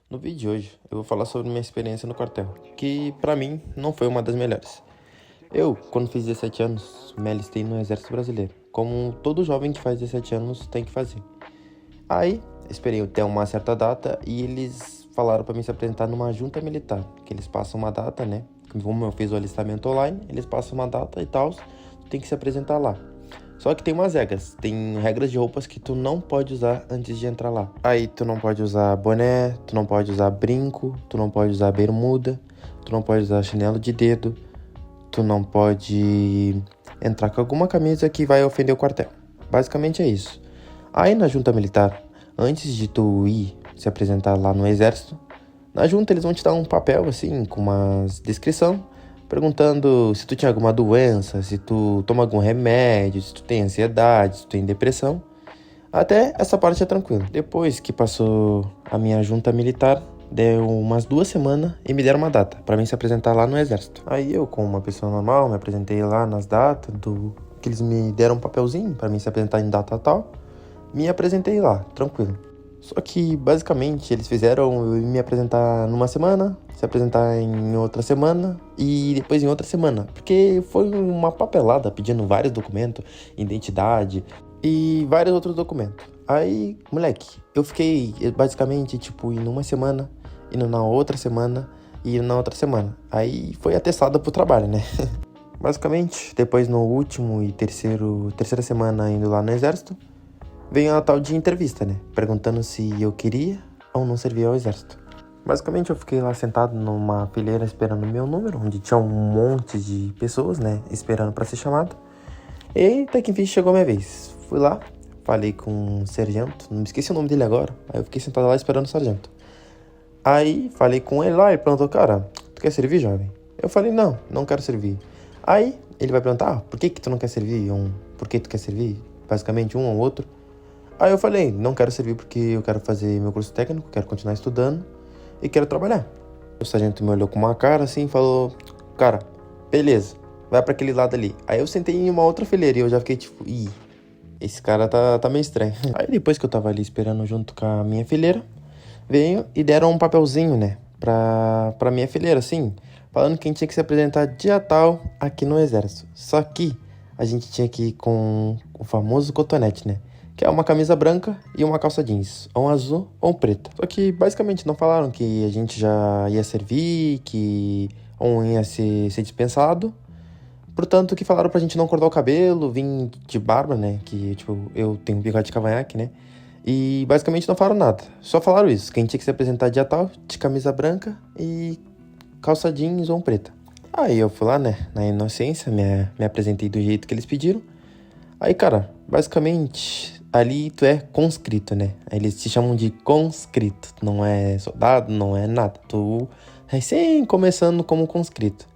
No vídeo de hoje, eu vou falar sobre minha experiência no quartel, que pra mim não foi uma das melhores. Eu, quando fiz 17 anos, me alistei no Exército Brasileiro, como todo jovem que faz 17 anos tem que fazer. Aí, esperei até uma certa data e eles falaram pra mim se apresentar numa junta militar, que eles passam uma data, né? Como eu fiz o alistamento online, eles passam uma data e tal, tem que se apresentar lá. Só que tem umas regras. Tem regras de roupas que tu não pode usar antes de entrar lá. Aí tu não pode usar boné, tu não pode usar brinco, tu não pode usar bermuda, tu não pode usar chinelo de dedo, tu não pode entrar com alguma camisa que vai ofender o quartel. Basicamente é isso. Aí na junta militar, antes de tu ir se apresentar lá no exército, na junta eles vão te dar um papel assim, com uma descrição, perguntando se tu tinha alguma doença, se tu toma algum remédio, se tu tem ansiedade, se tu tem depressão. Até essa parte é tranquila. Depois que passou a minha junta militar, deu umas 2 semanas e me deram uma data pra mim se apresentar lá no exército. Aí eu, como uma pessoa normal, me apresentei lá nas datas que eles me deram um papelzinho pra mim se apresentar em data tal. Me apresentei lá, tranquilo. Só que, basicamente, eles fizeram eu me apresentar numa semana, se apresentar em outra semana e depois em outra semana. Porque foi uma papelada pedindo vários documentos, identidade e vários outros documentos. Aí, moleque, eu fiquei basicamente, tipo, indo uma semana, indo na outra semana e indo na outra semana. Aí foi atestado pro trabalho, né? Basicamente, depois no último e terceira semana indo lá no exército, veio a tal de entrevista, né? Perguntando se eu queria ou não servia ao exército. Basicamente, eu fiquei lá sentado numa fileira esperando o meu número, onde tinha um monte de pessoas, né? Esperando pra ser chamado. E até que enfim chegou a minha vez. Fui lá, falei com um sargento, não me esqueci o nome dele agora. Aí eu fiquei sentado lá esperando o sargento. Aí falei com ele lá e perguntou, cara, tu quer servir, jovem? Eu falei, não, não quero servir. Aí ele vai perguntar, por que tu não quer servir? Por que tu quer servir? Basicamente, um ou outro. Aí eu falei, não quero servir porque eu quero fazer meu curso técnico, quero continuar estudando e quero trabalhar. O sargento me olhou com uma cara assim e falou, cara, beleza, vai pra aquele lado ali. Aí eu sentei em uma outra fileira e eu já fiquei tipo, ih, esse cara tá meio estranho. Aí depois que eu tava ali esperando junto com a minha fileira, veio e deram um papelzinho, né, pra minha fileira, assim, falando que a gente tinha que se apresentar dia tal aqui no exército. Só que a gente tinha que ir com o famoso cotonete, né? Que é uma camisa branca e uma calça jeans, ou um azul ou um preto. Só que basicamente não falaram que a gente já ia servir, que um ia ser dispensado. Portanto, que falaram pra gente não cortar o cabelo, vir de barba, né? Que, tipo, eu tenho um bigode de cavanhaque, né? E basicamente não falaram nada. Só falaram isso, que a gente tinha que se apresentar dia tal, de camisa branca e calça jeans ou um preta. Aí eu fui lá, né? Na inocência, me apresentei do jeito que eles pediram. Aí, cara, basicamente, ali tu é conscrito, né? Aí eles te chamam de conscrito. Não é soldado, não é nada. Tu recém começando como conscrito.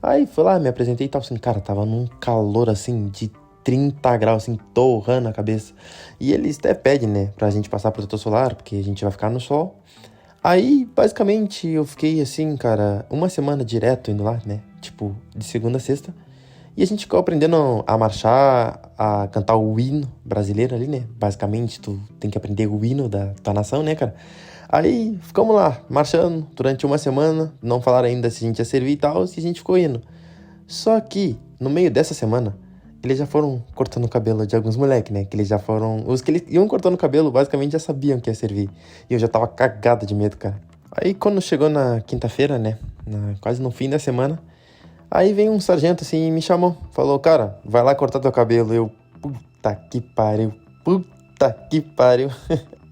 Aí fui lá, me apresentei e tal, assim, cara, tava num calor, assim, de 30 graus, assim, torrando a cabeça. E eles até pedem, né, pra gente passar protetor solar, porque a gente vai ficar no sol. Aí, basicamente, eu fiquei, assim, cara, uma semana direto indo lá, né? Tipo, de segunda a sexta. E a gente ficou aprendendo a marchar, a cantar o hino brasileiro ali, né? Basicamente, tu tem que aprender o hino da tua nação, né, cara? Aí, ficamos lá, marchando durante uma semana. Não falaram ainda se a gente ia servir e tal, se a gente ficou indo. Só que, no meio dessa semana, eles já foram cortando o cabelo de alguns moleques, né? Que eles já foram... Os que eles iam cortando o cabelo, basicamente, já sabiam que ia servir. E eu já tava cagado de medo, cara. Aí, quando chegou na quinta-feira, né? Quase no fim da semana... Aí vem um sargento assim e me chamou. Falou, cara, vai lá cortar teu cabelo. Eu, puta que pariu. Puta que pariu.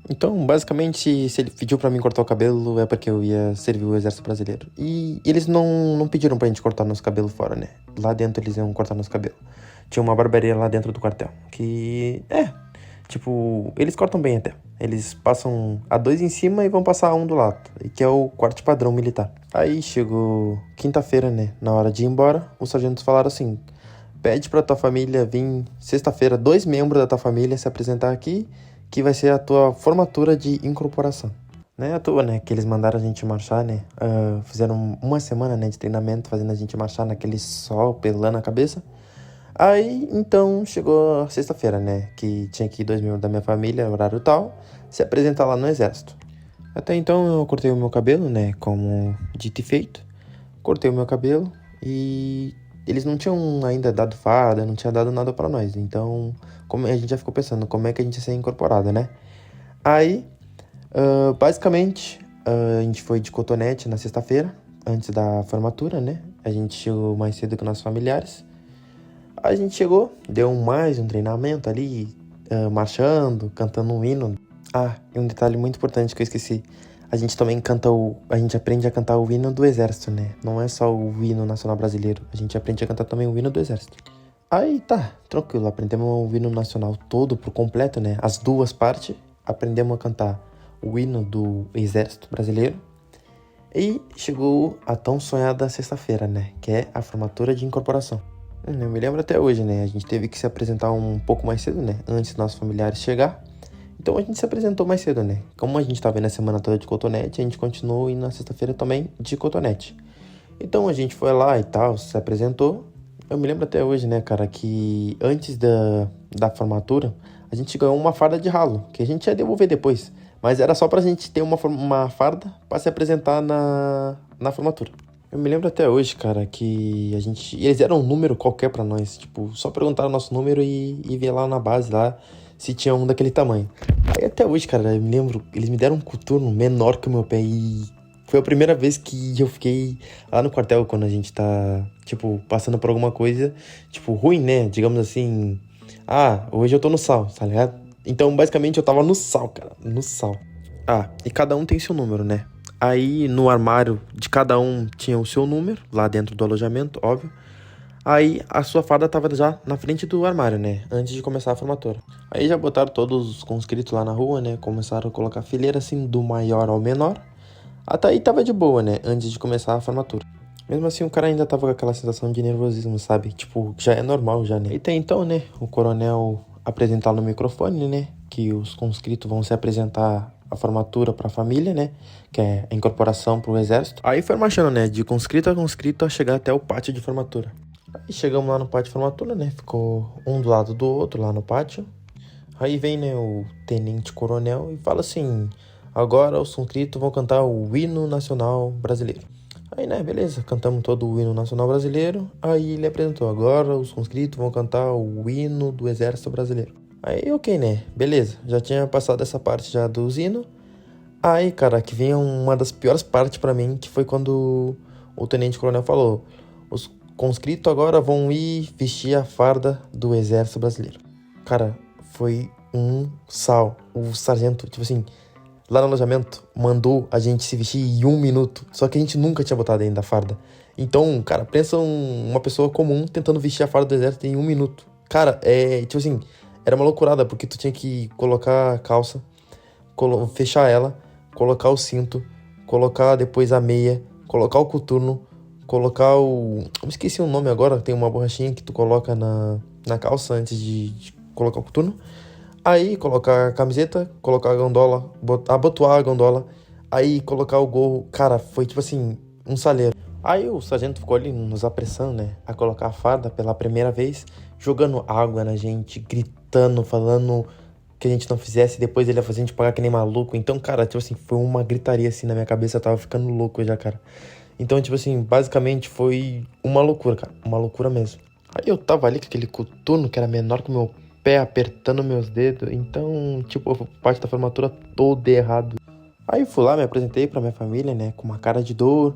Então, basicamente, se ele pediu pra mim cortar o cabelo, é porque eu ia servir o exército brasileiro. E eles não pediram pra gente cortar nosso cabelo fora, né? Lá dentro eles iam cortar nosso cabelo. Tinha uma barbearia lá dentro do quartel. Tipo, eles cortam bem até. Eles passam a 2 em cima e vão passar a 1 do lado. Que é o corte padrão militar. Aí chegou quinta-feira, né? Na hora de ir embora, os sargentos falaram assim: pede pra tua família vir sexta-feira, 2 membros da tua família se apresentar aqui, que vai ser a tua formatura de incorporação. Não é à toa, né? Que eles mandaram a gente marchar, né? Fizeram uma semana, né, de treinamento, fazendo a gente marchar naquele sol pelando a cabeça. Aí, então, chegou a sexta-feira, né? Que tinha que ir 2 membros da minha família, horário tal, se apresentar lá no exército. Até então eu cortei o meu cabelo, né? Como dito e feito. Cortei o meu cabelo e eles não tinham ainda dado farda, não tinha dado nada pra nós. Então, como a gente já ficou pensando, como é que a gente ia ser incorporado, né? Aí, basicamente, a gente foi de cotonete na sexta-feira, antes da formatura, né? A gente chegou mais cedo que nossos familiares. A gente chegou, deu mais um treinamento ali, marchando, cantando um hino. Ah, e um detalhe muito importante que eu esqueci. A gente também a gente aprende a cantar o hino do Exército, né? Não é só o hino nacional brasileiro. A gente aprende a cantar também o hino do Exército. Aí tá, tranquilo. Aprendemos o hino nacional todo por completo, né? As duas partes. Aprendemos a cantar o hino do Exército Brasileiro. E chegou a tão sonhada sexta-feira, né? Que é a formatura de incorporação. Eu me lembro até hoje, né? A gente teve que se apresentar um pouco mais cedo, né? Antes dos nossos familiares chegar. Então a gente se apresentou mais cedo, né? Como a gente tava indo a semana toda de cotonete, a gente continuou indo na sexta-feira também de cotonete. Então a gente foi lá e tal, se apresentou. Eu me lembro até hoje, né, cara, que antes da formatura, a gente ganhou uma farda de ralo, que a gente ia devolver depois. Mas era só pra gente ter uma farda pra se apresentar na formatura. Eu me lembro até hoje, cara, que eles deram um número qualquer pra nós. Tipo, só perguntaram o nosso número e ver lá na base lá se tinha um daquele tamanho. Aí até hoje, cara, eu me lembro, eles me deram um coturno menor que o meu pé e foi a primeira vez que eu fiquei lá no quartel quando a gente tá, tipo, passando por alguma coisa, tipo, ruim, né? Digamos assim, hoje eu tô no sal, tá ligado? Então, basicamente, eu tava no sal, cara, no sal. E cada um tem seu número, né? Aí, no armário de cada um tinha o seu número, lá dentro do alojamento, óbvio. Aí, a sua farda tava já na frente do armário, né? Antes de começar a formatura. Aí, já botaram todos os conscritos lá na rua, né? Começaram a colocar fileira, assim, do maior ao menor. Até aí tava de boa, né? Antes de começar a formatura. Mesmo assim, o cara ainda tava com aquela sensação de nervosismo, sabe? Tipo, já é normal já, né? E tem então, né? O coronel apresentar no microfone, né? Que os conscritos vão se apresentar a formatura pra família, né? Que é a incorporação pro exército. Aí foi marchando, né? De conscrito a chegar até o pátio de formatura. Aí chegamos lá no pátio de formatura, né? Ficou um do lado do outro lá no pátio. Aí vem, né, o tenente coronel e fala assim: agora os conscritos vão cantar o hino nacional brasileiro. Aí, né, beleza, cantamos todo o hino nacional brasileiro. Aí ele apresentou: agora os conscritos vão cantar o hino do exército brasileiro. Aí, ok, né, beleza, já tinha passado essa parte já do hino. Aí, cara, que vem uma das piores partes pra mim, que foi quando o tenente coronel falou: os conscritos agora vão ir vestir a farda do exército brasileiro. Cara, foi um sal. O sargento, tipo assim, lá no alojamento, mandou a gente se vestir em 1 minuto. Só que a gente nunca tinha botado ainda a farda. Então, cara, pensa uma pessoa comum tentando vestir a farda do exército em 1 minuto. Cara, tipo assim, era uma loucurada, porque tu tinha que colocar a calça, fechar ela, colocar o cinto, colocar depois a meia, colocar o coturno, colocar o... Eu esqueci o nome agora, tem uma borrachinha que tu coloca na calça antes de colocar o coturno. Aí colocar a camiseta, colocar a gondola, abotoar a gondola, aí colocar o gorro. Cara, foi tipo assim, um salheiro. Aí o sargento ficou ali nos apressando, né, a colocar a farda pela primeira vez, jogando água na gente, gritando, falando que a gente não fizesse, depois ele ia fazer a gente pagar que nem maluco. Então, cara, tipo assim, foi uma gritaria assim na minha cabeça, eu tava ficando louco já, cara. Então, tipo assim, basicamente foi uma loucura, cara, uma loucura mesmo. Aí eu tava ali com aquele coturno que era menor que o meu pé, apertando meus dedos. Então, tipo, a parte da formatura toda errado. Aí eu fui lá, me apresentei pra minha família, né, com uma cara de dor.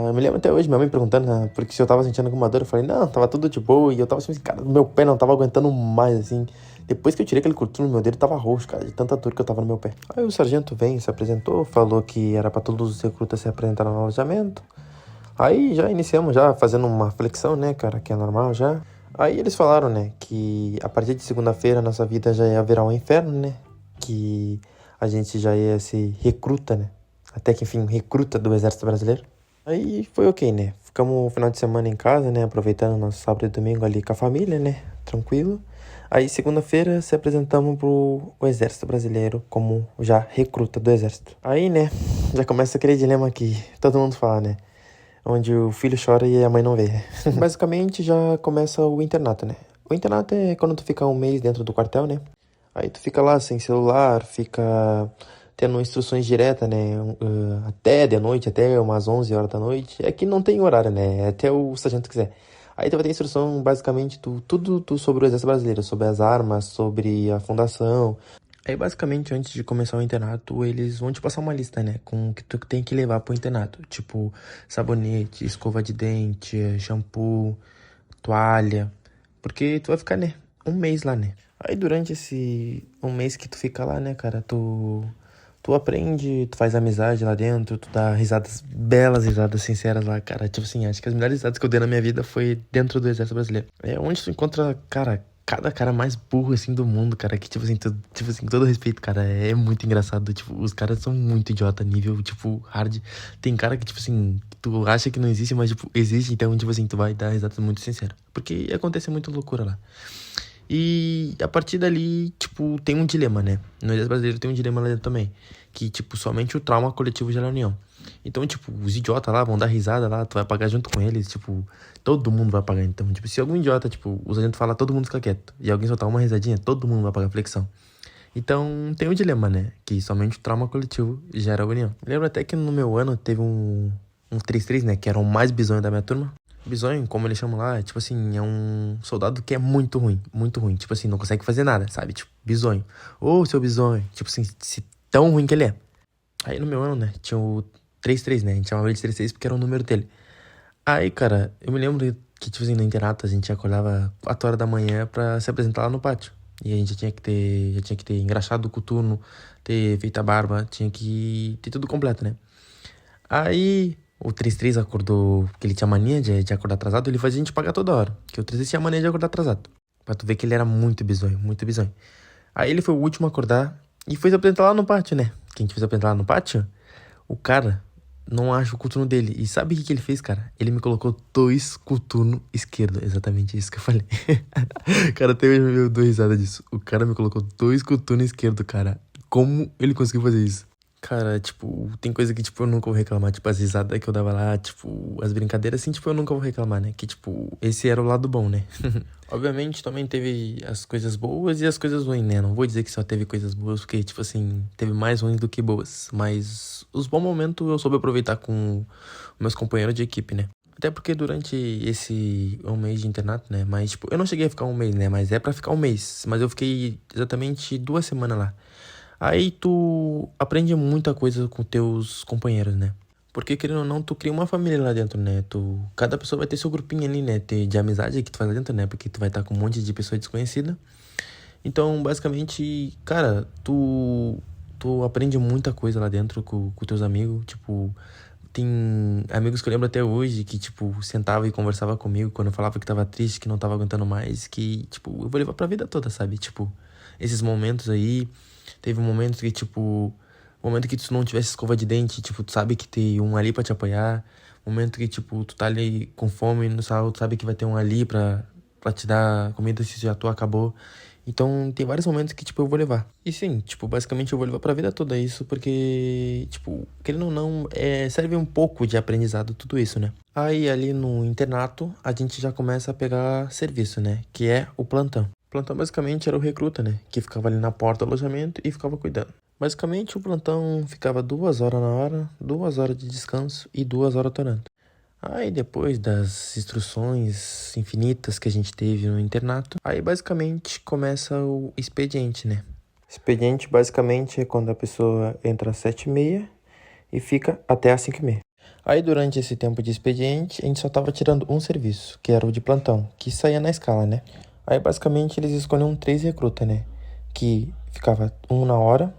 Eu me lembro até hoje, minha mãe perguntando, né, porque se eu tava sentindo alguma dor, eu falei, não, tava tudo de boa. E eu tava assim, cara, meu pé não tava aguentando mais, assim. Depois que eu tirei aquele coturno, meu dedo tava roxo, cara, de tanta dor que eu tava no meu pé. Aí o sargento veio, se apresentou, falou que era pra todos os recrutas se apresentarem no alojamento. Aí já iniciamos já fazendo uma flexão, né, cara, que é normal já. Aí eles falaram, né, que a partir de segunda-feira a nossa vida já ia virar um inferno, né, que a gente já ia ser recruta, né, até que enfim, recruta do Exército Brasileiro. Aí foi ok, né, ficamos o final de semana em casa, né, aproveitando nosso sábado e domingo ali com a família, né, tranquilo. Aí segunda-feira se apresentamos pro Exército Brasileiro como já recruta do Exército. Aí, né, já começa aquele dilema que todo mundo fala, né, onde o filho chora e a mãe não vê. Basicamente já começa o internato, né? O internato é quando tu fica um mês dentro do quartel, né? Aí tu fica lá sem celular, fica tendo instruções diretas, né? Até de noite, até umas 11 horas da noite. É que não tem horário, né? É até o sargento quiser. Aí tu vai ter instrução, basicamente, tudo sobre o Exército Brasileiro, sobre as armas, sobre a fundação. Aí, basicamente, antes de começar o internato, eles vão te passar uma lista, né? Com o que tu tem que levar pro internato. Tipo, sabonete, escova de dente, shampoo, toalha. Porque tu vai ficar, né? Um mês lá, né? Aí, durante esse um mês que tu fica lá, né, cara? Tu aprende, tu faz amizade lá dentro, tu dá risadas, belas risadas sinceras lá, cara. Tipo assim, acho que as melhores risadas que eu dei na minha vida foi dentro do Exército Brasileiro. É onde tu encontra, cara, cada cara mais burro, assim, do mundo, cara. Que, tipo assim, tipo assim, com todo respeito, cara, é muito engraçado. Tipo, os caras são muito idiota, nível, tipo, hard. Tem cara que, tipo assim, tu acha que não existe, mas, tipo, existe. Então, tipo assim, tu vai dar risadas muito sinceras. Porque acontece muita loucura lá. E a partir dali, tipo, tem um dilema, né? No Exército Brasileiro tem um dilema lá dentro também. Que, tipo, somente o trauma coletivo gera união. Então, tipo, os idiotas lá vão dar risada lá, tu vai pagar junto com eles, tipo, todo mundo vai pagar. Então, tipo, se algum idiota, tipo, o sargento fala, todo mundo fica quieto, e alguém soltar uma risadinha, todo mundo vai pagar flexão. Então, tem um dilema, né? Que somente o trauma coletivo gera união. Eu lembro até que no meu ano teve um 3-3, né? Que era o mais bizonho da minha turma. Bisonho, como eles chamam lá, tipo assim, é um soldado que é muito ruim, muito ruim. Tipo assim, não consegue fazer nada, sabe? Tipo, bisonho. Ô, seu bisonho. Tipo assim, tão ruim que ele é. Aí no meu ano, né, tinha o 3-3, né? A gente chamava ele de 3-3 porque era o número dele. Aí, cara, eu me lembro que, tipo assim, no internato a gente acordava 4 horas da manhã pra se apresentar lá no pátio. E a gente já tinha que ter engraxado o coturno, ter feito a barba, tinha que ter tudo completo, né? Aí o 3-3 acordou, porque ele tinha mania de acordar atrasado, ele fazia a gente pagar toda hora. Que o 3-3 tinha mania de acordar atrasado. Pra tu ver que ele era muito bizonho, muito bizonho. Aí ele foi o último a acordar e foi se apresentar lá no pátio, né? Quem foi se apresentar lá no pátio, o cara não acha o coturno dele. E sabe o que ele fez, cara? Ele me colocou 2 coturno esquerdo. Exatamente isso que eu falei. Cara, até hoje eu dou risada disso. O cara me colocou 2 coturno esquerdo, cara. Como ele conseguiu fazer isso? Cara, tipo, tem coisa que, tipo, eu nunca vou reclamar. Tipo, as risadas que eu dava lá, tipo, as brincadeiras, assim, tipo, eu nunca vou reclamar, né? Que, tipo, esse era o lado bom, né? Obviamente, também teve as coisas boas e as coisas ruins, né? Não vou dizer que só teve coisas boas, porque, tipo assim, teve mais ruins do que boas. Mas os bons momentos eu soube aproveitar com meus companheiros de equipe, né? Até porque durante esse um mês de internato, né? Mas, tipo, eu não cheguei a ficar um mês, né? Mas é pra ficar um mês. Mas eu fiquei exatamente 2 semanas lá. Aí tu aprende muita coisa com teus companheiros, né? Porque, querendo ou não, tu cria uma família lá dentro, né? Cada pessoa vai ter seu grupinho ali, né? De amizade que tu faz lá dentro, né? Porque tu vai estar com um monte de pessoa desconhecida. Então, basicamente, cara, tu aprende muita coisa lá dentro com teus amigos. Tipo, tem amigos que eu lembro até hoje que, tipo, sentava e conversava comigo quando eu falava que tava triste, que não tava aguentando mais, que, tipo, eu vou levar pra vida toda, sabe? Tipo, esses momentos aí. Teve um momento que, tipo, momento que tu não tivesse escova de dente, tipo, tu sabe que tem um ali pra te apoiar. Momento que, tipo, tu tá ali com fome, no sal, tu sabe que vai ter um ali pra te dar comida se já tu acabou. Então, tem vários momentos que, tipo, eu vou levar. E sim, tipo, basicamente eu vou levar pra vida toda isso, porque, tipo, querendo ou não, serve um pouco de aprendizado tudo isso, né? Aí, ali no internato, a gente já começa a pegar serviço, né? Que é o plantão. O plantão basicamente era o recruta, né? Que ficava ali na porta do alojamento e ficava cuidando. Basicamente, o plantão ficava 2 horas na hora, 2 horas de descanso e 2 horas torando. Aí depois das instruções infinitas que a gente teve no internato, aí basicamente começa o expediente, né? Expediente basicamente é quando a pessoa entra às 7h30 e fica até às 5h30. Aí durante esse tempo de expediente, a gente só tava tirando um serviço, que era o de plantão, que saía na escala, né? Aí basicamente eles escolhiam 3 recrutas, né? Que ficava um na hora,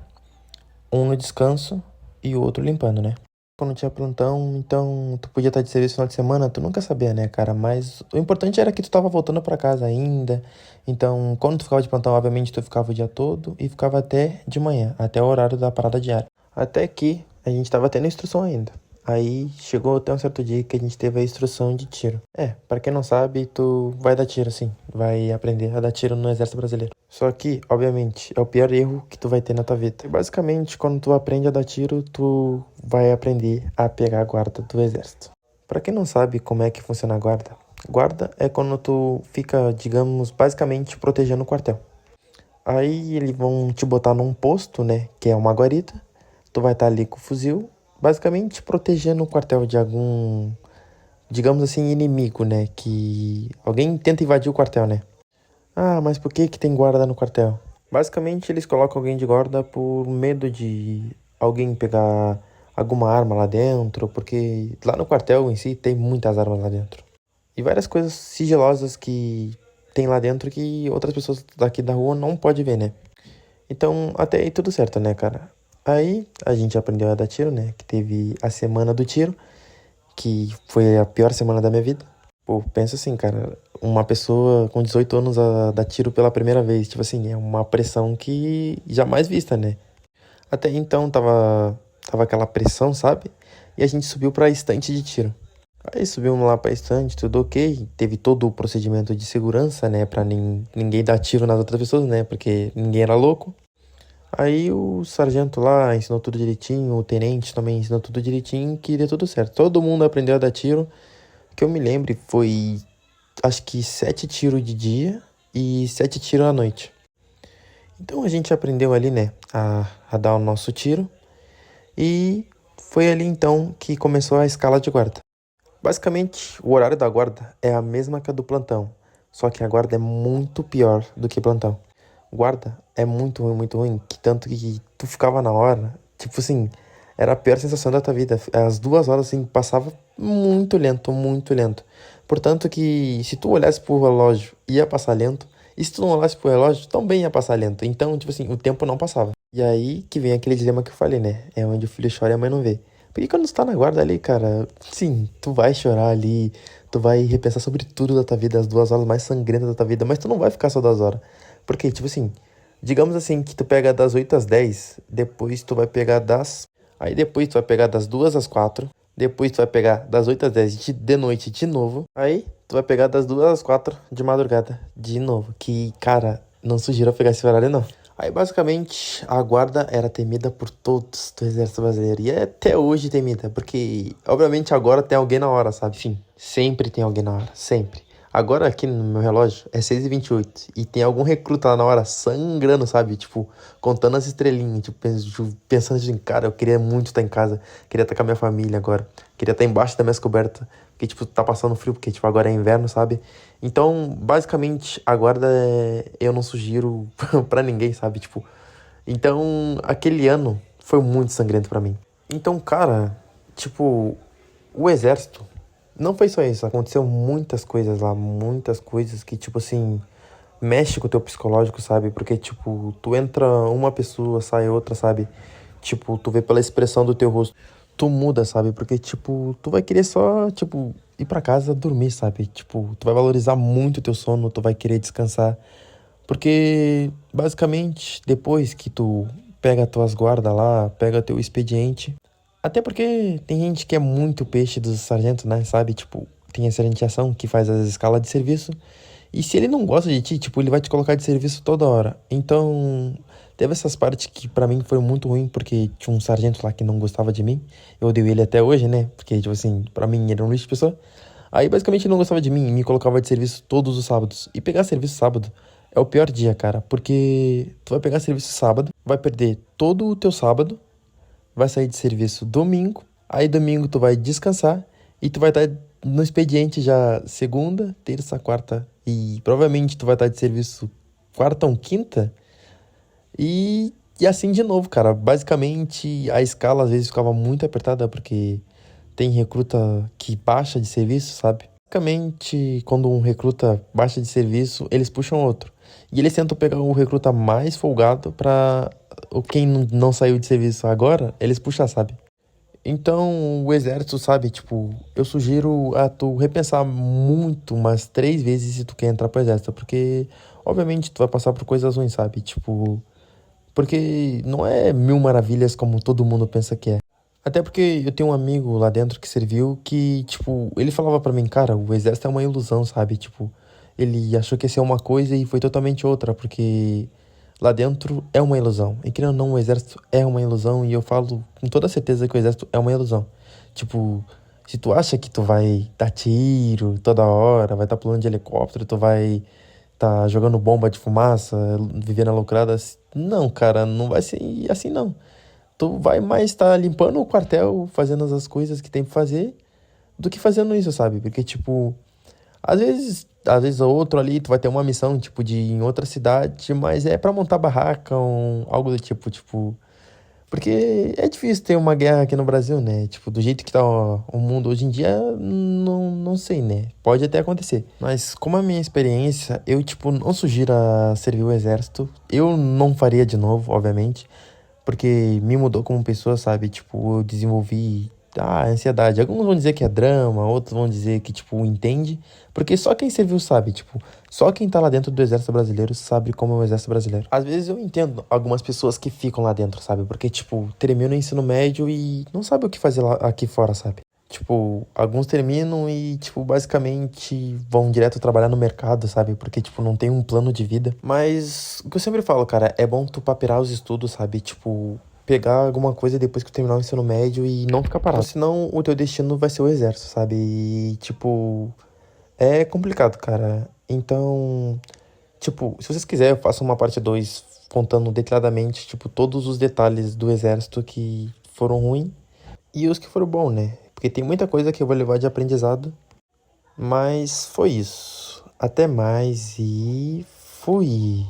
um no descanso e o outro limpando, né? Quando tinha plantão, então tu podia estar de serviço no final de semana, tu nunca sabia, né, cara? Mas o importante era que tu tava voltando pra casa ainda. Então, quando tu ficava de plantão, obviamente tu ficava o dia todo e ficava até de manhã, até o horário da parada diária. Até que a gente tava tendo instrução ainda. Aí chegou até um certo dia que a gente teve a instrução de tiro. Pra quem não sabe, tu vai dar tiro, assim. Vai aprender a dar tiro no Exército Brasileiro. Só que, obviamente, é o pior erro que tu vai ter na tua vida. E basicamente, quando tu aprende a dar tiro, tu vai aprender a pegar a guarda do Exército. Pra quem não sabe como é que funciona a guarda, guarda é quando tu fica, digamos, basicamente protegendo o quartel. Aí eles vão te botar num posto, né, que é uma guarita. tu vai estar ali com o fuzil, basicamente protegendo o quartel de algum, digamos assim, inimigo, né? Que alguém tenta invadir o quartel, né? Ah, mas por que que tem guarda no quartel? Basicamente, eles colocam alguém de guarda por medo de alguém pegar alguma arma lá dentro, porque lá no quartel em si tem muitas armas lá dentro. E várias coisas sigilosas que tem lá dentro que outras pessoas daqui da rua não podem ver, né? Então, até aí tudo certo, né, cara? Aí a gente aprendeu a dar tiro, né? Que teve a semana do tiro, que foi a pior semana da minha vida. Pô, pensa assim, cara, uma pessoa com 18 anos a dar tiro pela primeira vez, tipo assim, é uma pressão que jamais vista, né? Até então tava aquela pressão, sabe? E a gente subiu pra estante de tiro. Aí subimos lá pra estante, tudo ok. Teve todo o procedimento de segurança, né? Pra ninguém dar tiro nas outras pessoas, né? Porque ninguém era louco. Aí o sargento lá ensinou tudo direitinho, o tenente também ensinou tudo direitinho, que deu tudo certo. Todo mundo aprendeu a dar tiro. Que eu me lembre foi, acho que 7 tiros de dia e 7 tiros à noite. Então a gente aprendeu ali, né, a dar o nosso tiro. E foi ali então que começou a escala de guarda. Basicamente, o horário da guarda é a mesma que a do plantão, só que a guarda é muito pior do que plantão. Guarda é muito ruim, que tanto que tu ficava na hora, tipo assim, era a pior sensação da tua vida. As 2 horas, assim, passava muito lento, muito lento. Portanto que se tu olhasse pro relógio, ia passar lento, e se tu não olhasse pro relógio, também ia passar lento. Então, tipo assim, o tempo não passava. E aí que vem aquele dilema que eu falei, né? É onde o filho chora e a mãe não vê. Porque quando tu tá na guarda ali, cara, sim, tu vai chorar ali, tu vai repensar sobre tudo da tua vida, as 2 horas mais sangrentas da tua vida, mas tu não vai ficar só 2 horas. Porque, tipo assim, digamos assim, que tu pega das 8 às 10, depois tu vai pegar das. Aí depois tu vai pegar das 2 às 4, depois tu vai pegar das 8 às 10 de noite de novo. Aí tu vai pegar das 2 às 4 de madrugada de novo. Que, cara, não sugiro pegar esse horário, não. Aí, basicamente, a guarda era temida por todos do Exército Brasileiro. E é até hoje temida, porque, obviamente, agora tem alguém na hora, sabe? Enfim, sempre tem alguém na hora, sempre. Agora, aqui no meu relógio, é 6h28. E tem algum recruta lá na hora, sangrando, sabe? Tipo, contando as estrelinhas. Tipo, pensando assim, cara, eu queria muito estar em casa. Queria estar com a minha família agora. Queria estar embaixo da minha coberta. Porque, tipo, tá passando frio, porque, tipo, agora é inverno, sabe? Então, basicamente, a guarda eu não sugiro pra ninguém, sabe? Tipo, então, aquele ano foi muito sangrento pra mim. Então, cara, tipo, o exército não foi só isso. Aconteceu muitas coisas lá, muitas coisas que, tipo assim, mexe com o teu psicológico, sabe? Porque, tipo, tu entra uma pessoa, sai outra, sabe? Tipo, tu vê pela expressão do teu rosto. Tu muda, sabe? Porque, tipo, tu vai querer só, tipo, ir pra casa dormir, sabe? Tipo, tu vai valorizar muito o teu sono, tu vai querer descansar. Porque, basicamente, depois que tu pega as tuas guardas lá, pega teu expediente. Até porque tem gente que é muito peixe dos sargentos, né? Sabe? Tipo, tem a sargentiação que faz as escalas de serviço. E se ele não gosta de ti, tipo, ele vai te colocar de serviço toda hora. Então, teve essas partes que pra mim foi muito ruim, porque tinha um sargento lá que não gostava de mim. Eu odeio ele até hoje, né? Porque, tipo assim, pra mim ele era um lixo de pessoa. Aí, basicamente, ele não gostava de mim e me colocava de serviço todos os sábados. E pegar serviço sábado é o pior dia, cara. Porque tu vai pegar serviço sábado, vai perder todo o teu sábado, vai sair de serviço domingo. Aí, domingo, tu vai descansar e tu vai estar no expediente já segunda, terça, quarta. E provavelmente tu vai estar de serviço quarta ou quinta. E assim de novo, cara. Basicamente, a escala às vezes ficava muito apertada porque tem recruta que baixa de serviço, sabe? Basicamente, quando um recruta baixa de serviço, eles puxam outro. E eles tentam pegar o recruta mais folgado pra quem não saiu de serviço agora, eles puxam, sabe? Então, o exército, sabe, tipo, eu sugiro a tu repensar muito, umas 3 vezes se tu quer entrar pro exército, porque, obviamente, tu vai passar por coisas ruins, sabe? Tipo, porque não é mil maravilhas como todo mundo pensa que é. Até porque eu tenho um amigo lá dentro que serviu que, tipo, ele falava pra mim, cara, o exército é uma ilusão, sabe? Tipo, ele achou que ia ser uma coisa e foi totalmente outra, porque lá dentro é uma ilusão. E querendo ou não, o exército é uma ilusão e eu falo com toda certeza que o exército é uma ilusão. Tipo, se tu acha que tu vai dar tiro toda hora, vai estar pulando de helicóptero, tu vai tá jogando bomba de fumaça, vivendo a loucurada, não, cara, não vai ser assim não. tu vai mais estar limpando o quartel, fazendo as coisas que tem pra fazer, do que fazendo isso, sabe? Porque, tipo, às vezes outro ali, tu vai ter uma missão, tipo, de ir em outra cidade, mas é pra montar barraca, algo do tipo. Porque é difícil ter uma guerra aqui no Brasil, né? Tipo, do jeito que tá o mundo hoje em dia, não sei, né? Pode até acontecer. Mas como a minha experiência, eu, tipo, não sugiro a servir o exército. Eu não faria de novo, obviamente. Porque me mudou como pessoa, sabe? Tipo, eu desenvolvi ansiedade. Alguns vão dizer que é drama, outros vão dizer que, tipo, entende. Porque só quem serviu sabe, tipo, só quem tá lá dentro do exército brasileiro sabe como é o exército brasileiro. Às vezes eu entendo algumas pessoas que ficam lá dentro, sabe? Porque, tipo, termina o ensino médio e não sabe o que fazer lá aqui fora, sabe? Tipo, alguns terminam e, tipo, basicamente vão direto trabalhar no mercado, sabe? Porque, tipo, não tem um plano de vida. Mas, o que eu sempre falo, cara, é bom tu papirar os estudos, sabe? Tipo, pegar alguma coisa depois que tu terminar o ensino médio e não ficar parado. Senão, o teu destino vai ser o exército, sabe? E, tipo, é complicado, cara. Então, tipo, se vocês quiserem, eu faço uma parte 2 contando detalhadamente, tipo, todos os detalhes do exército que foram ruins e os que foram bons, né? Porque tem muita coisa que eu vou levar de aprendizado. Mas foi isso. Até mais e fui.